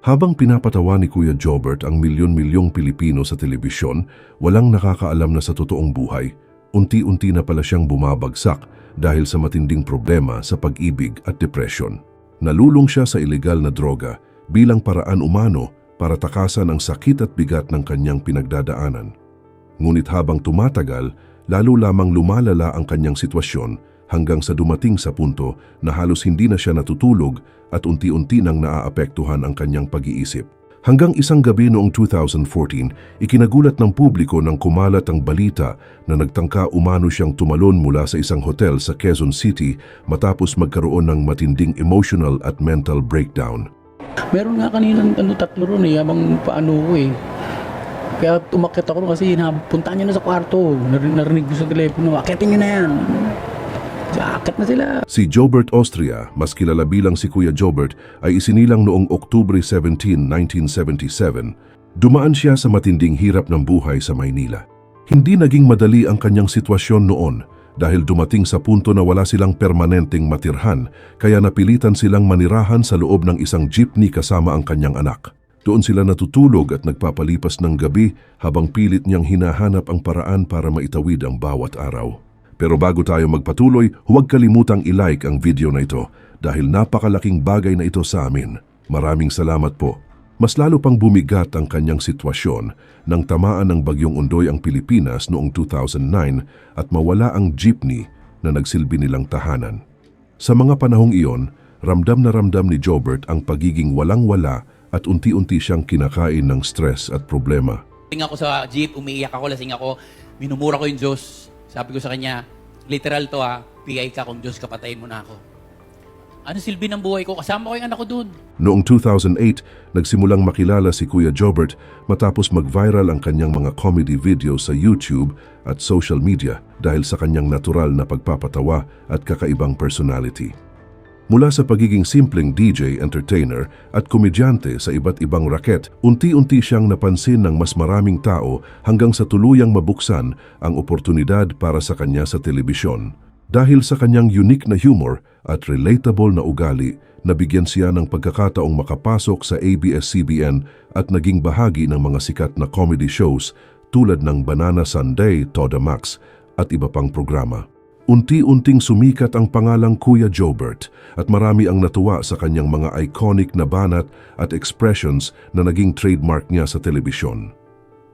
Habang pinapatawa ni Kuya Jobert ang milyon-milyong Pilipino sa telebisyon, walang nakakaalam na sa totoong buhay, unti-unti na pala siyang bumabagsak dahil sa matinding problema sa pag-ibig at depresyon. Nalulong siya sa ilegal na droga bilang paraan umano para takasan ang sakit at bigat ng kanyang pinagdadaanan. Ngunit habang tumatagal, lalo lamang lumalala ang kanyang sitwasyon hanggang sa dumating sa punto na halos hindi na siya natutulog at unti-unti nang naaapektuhan ang kanyang pag-iisip. Hanggang isang gabi noong 2014, ikinagulat ng publiko nang kumalat ang balita na nagtangka umano siyang tumalon mula sa isang hotel sa Quezon City matapos magkaroon ng matinding emotional at mental breakdown. Meron nga kaninang tatlo ron habang paano ko Kaya umakyat ako kasi puntaan niya na sa kwarto. Narinig ko sa telepono, akyatin niyo na yan. Akit na sila. Si Jobert Austria, mas kilala bilang si Kuya Jobert, ay isinilang noong Oktubre 17, 1977. Dumaan siya sa matinding hirap ng buhay sa Maynila. Hindi naging madali ang kanyang sitwasyon noon dahil dumating sa punto na wala silang permanenteng matirhan, kaya napilitan silang manirahan sa loob ng isang jeepney kasama ang kanyang anak. Doon sila natutulog at nagpapalipas ng gabi habang pilit niyang hinahanap ang paraan para maitawid ang bawat araw. Pero bago tayo magpatuloy, huwag kalimutang i-like ang video na ito dahil napakalaking bagay na ito sa amin. Maraming salamat po. Mas lalo pang bumigat ang kanyang sitwasyon nang tamaan ng bagyong Ondoy ang Pilipinas noong 2009 at mawala ang jeepney na nagsilbi nilang tahanan. Sa mga panahong iyon, ramdam na ramdam ni Jobert ang pagiging walang-wala at unti-unti siyang kinakain ng stress at problema. Tingnan ako sa jeep, umiiyak ako, lasing ako, minumura ko yung Diyos. Sabi ko sa kanya, literal to PI ka kung Diyos ka, patayin mo na ako. Ano silbi ng buhay ko? Kasama ko yung anak ko dun. Noong 2008, nagsimulang makilala si Kuya Jobert matapos mag-viral ang kanyang mga comedy videos sa YouTube at social media dahil sa kanyang natural na pagpapatawa at kakaibang personality. Mula sa pagiging simpleng DJ, entertainer at komedyante sa iba't ibang raket, unti-unti siyang napansin ng mas maraming tao hanggang sa tuluyang mabuksan ang oportunidad para sa kanya sa telebisyon. Dahil sa kanyang unique na humor at relatable na ugali, nabigyan siya ng pagkakataong makapasok sa ABS-CBN at naging bahagi ng mga sikat na comedy shows tulad ng Banana Sunday, Toda Max at iba pang programa. Unti-unting sumikat ang pangalang Kuya Jobert at marami ang natuwa sa kanyang mga iconic na banat at expressions na naging trademark niya sa telebisyon.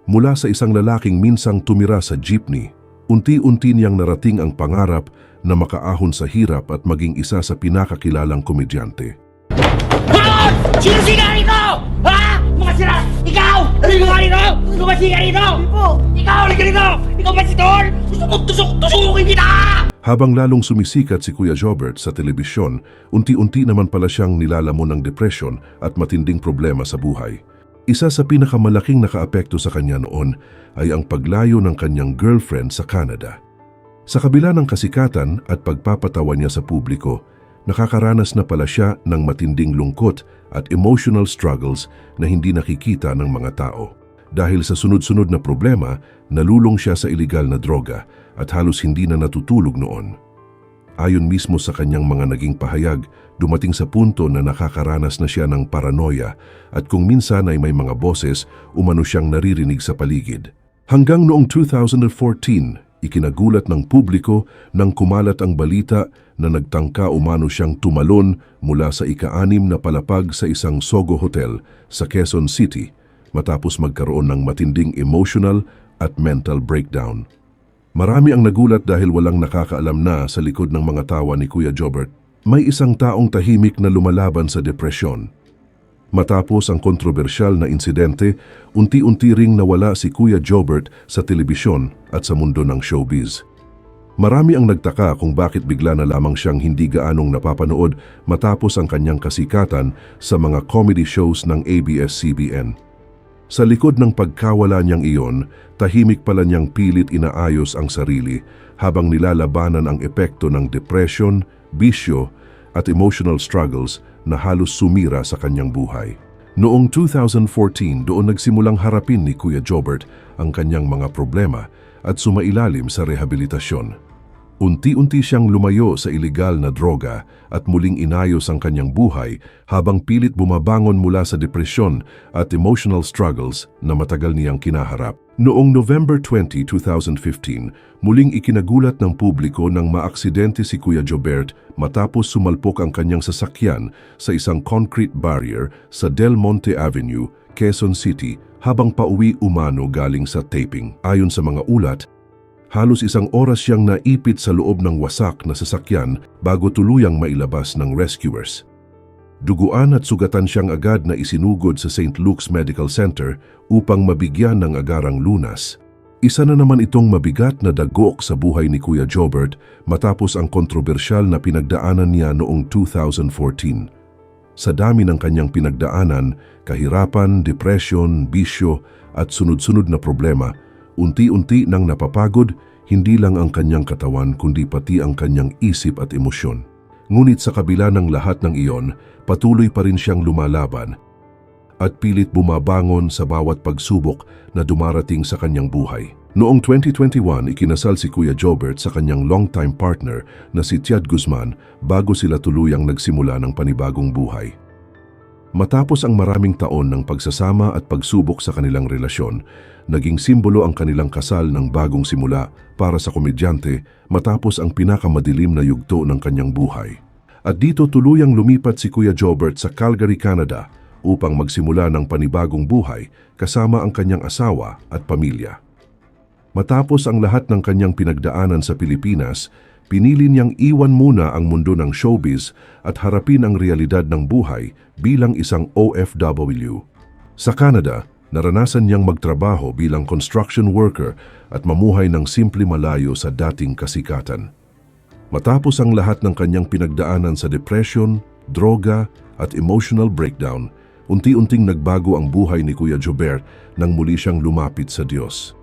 Mula sa isang lalaking minsang tumira sa jeepney, unti-unti niyang narating ang pangarap na makaahon sa hirap at maging isa sa pinakakilalang komedyante. Hoy! Sino siga rito? Ha? Mga sira! Ikaw! Ano ka rito? Ano ba siga rito? Ikaw! Halika rito! Ikaw ba si Don? Tusukin kita! Habang lalong sumisikat si Kuya Jobert sa telebisyon, unti-unti naman pala siyang nilalamon ng depresyon at matinding problema sa buhay. Isa sa pinakamalaking nakaapekto sa kanya noon ay ang paglayo ng kanyang girlfriend sa Canada. Sa kabila ng kasikatan at pagpapatawa niya sa publiko, nakakaranas na pala siya ng matinding lungkot at emotional struggles na hindi nakikita ng mga tao. Dahil sa sunod-sunod na problema, nalulong siya sa ilegal na droga at halos hindi na natutulog noon. Ayon mismo sa kanyang mga naging pahayag, dumating sa punto na nakakaranas na siya ng paranoia at kung minsan ay may mga boses, umano siyang naririnig sa paligid. Hanggang noong 2014, ikinagulat ng publiko nang kumalat ang balita na nagtangka umano siyang tumalon mula sa ika-6 na palapag sa isang Sogo Hotel sa Quezon City matapos magkaroon ng matinding emotional at mental breakdown. Marami ang nagulat dahil walang nakakaalam na sa likod ng mga tawa ni Kuya Jobert, may isang taong tahimik na lumalaban sa depresyon. Matapos ang kontrobersyal na insidente, unti-unti ring nawala si Kuya Jobert sa telebisyon at sa mundo ng showbiz. Marami ang nagtaka kung bakit bigla na lamang siyang hindi gaanong napapanood matapos ang kanyang kasikatan sa mga comedy shows ng ABS-CBN. Sa likod ng pagkawala niyang iyon, tahimik pala niyang pilit inaayos ang sarili habang nilalabanan ang epekto ng depression, bisyo at emotional struggles na halos sumira sa kanyang buhay. Noong 2014, doon nagsimulang harapin ni Kuya Jobert ang kanyang mga problema at sumailalim sa rehabilitasyon. Unti-unti siyang lumayo sa ilegal na droga at muling inayos ang kanyang buhay habang pilit bumabangon mula sa depresyon at emotional struggles na matagal niyang kinaharap. Noong November 20, 2015, muling ikinagulat ng publiko nang maaksidente si Kuya Jobert matapos sumalpok ang kanyang sasakyan sa isang concrete barrier sa Del Monte Avenue, Quezon City habang pauwi umano galing sa taping. Ayon sa mga ulat, halos 1 oras siyang naipit sa loob ng wasak na sasakyan bago tuluyang mailabas ng rescuers. Duguan at sugatan siyang agad na isinugod sa St. Luke's Medical Center upang mabigyan ng agarang lunas. Isa na naman itong mabigat na dagok sa buhay ni Kuya Jobert matapos ang kontrobersyal na pinagdaanan niya noong 2014. Sa dami ng kanyang pinagdaanan, kahirapan, depresyon, bisyo at sunod-sunod na problema, unti-unti nang napapagod, hindi lang ang kanyang katawan kundi pati ang kanyang isip at emosyon. Ngunit sa kabila ng lahat ng iyon, patuloy pa rin siyang lumalaban at pilit bumabangon sa bawat pagsubok na dumarating sa kanyang buhay. Noong 2021, ikinasal si Kuya Jobert sa kanyang longtime partner na si Tiad Guzman bago sila tuluyang nagsimula ng panibagong buhay. Matapos ang maraming taon ng pagsasama at pagsubok sa kanilang relasyon, naging simbolo ang kanilang kasal ng bagong simula para sa komedyante matapos ang pinakamadilim na yugto ng kanyang buhay. At dito tuluyang lumipat si Kuya Jobert sa Calgary, Canada upang magsimula ng panibagong buhay kasama ang kanyang asawa at pamilya. Matapos ang lahat ng kanyang pinagdaanan sa Pilipinas, pinili niyang iwan muna ang mundo ng showbiz at harapin ang realidad ng buhay bilang isang OFW. Sa Canada, naranasan niyang magtrabaho bilang construction worker at mamuhay ng simple malayo sa dating kasikatan. Matapos ang lahat ng kanyang pinagdaanan sa depression, droga at emotional breakdown, unti-unting nagbago ang buhay ni Kuya Jobert nang muli siyang lumapit sa Diyos.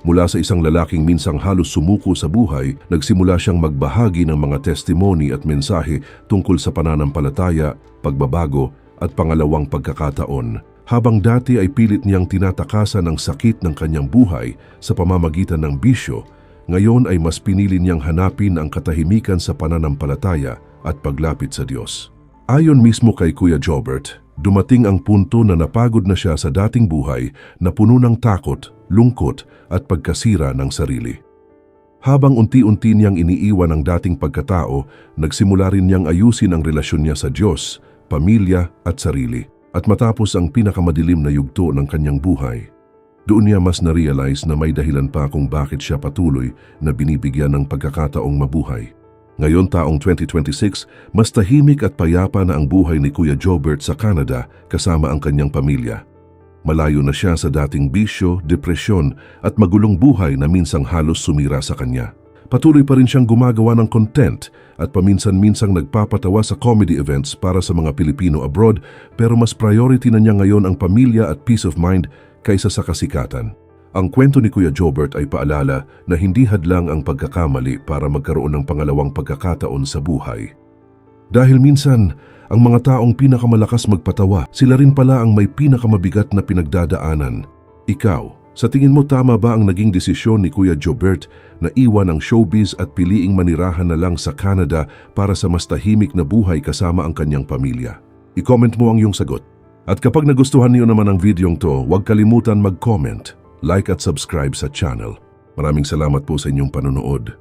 Mula sa isang lalaking minsang halos sumuko sa buhay, nagsimula siyang magbahagi ng mga testimony at mensahe tungkol sa pananampalataya, pagbabago at pangalawang pagkakataon. Habang dati ay pilit niyang tinatakasan ang sakit ng kanyang buhay sa pamamagitan ng bisyo, ngayon ay mas pinili niyang hanapin ang katahimikan sa pananampalataya at paglapit sa Diyos. Ayon mismo kay Kuya Jobert, dumating ang punto na napagod na siya sa dating buhay na puno ng takot, lungkot at pagkasira ng sarili. Habang unti-unti niyang iniiwan ang dating pagkatao, nagsimula rin niyang ayusin ang relasyon niya sa Diyos, pamilya at sarili. At matapos ang pinakamadilim na yugto ng kanyang buhay, doon niya mas na-realize na may dahilan pa kung bakit siya patuloy na binibigyan ng pagkakataong mabuhay. Ngayon taong 2026, mas tahimik at payapa na ang buhay ni Kuya Jobert sa Canada kasama ang kanyang pamilya. Malayo na siya sa dating bisyo, depresyon at magulong buhay na minsang halos sumira sa kanya. Patuloy pa rin siyang gumagawa ng content at paminsan-minsang nagpapatawa sa comedy events para sa mga Pilipino abroad, pero mas priority na niya ngayon ang pamilya at peace of mind kaysa sa kasikatan. Ang kwento ni Kuya Jobert ay paalala na hindi hadlang ang pagkakamali para magkaroon ng pangalawang pagkakataon sa buhay. Dahil minsan, ang mga taong pinakamalakas magpatawa, sila rin pala ang may pinakamabigat na pinagdadaanan. Ikaw, sa tingin mo tama ba ang naging desisyon ni Kuya Jobert na iwan ang showbiz at piliing manirahan na lang sa Canada para sa mas tahimik na buhay kasama ang kanyang pamilya? I-comment mo ang iyong sagot. At kapag nagustuhan niyo naman ang videong to, huwag kalimutan mag-comment, like at subscribe sa channel. Maraming salamat po sa inyong panonood.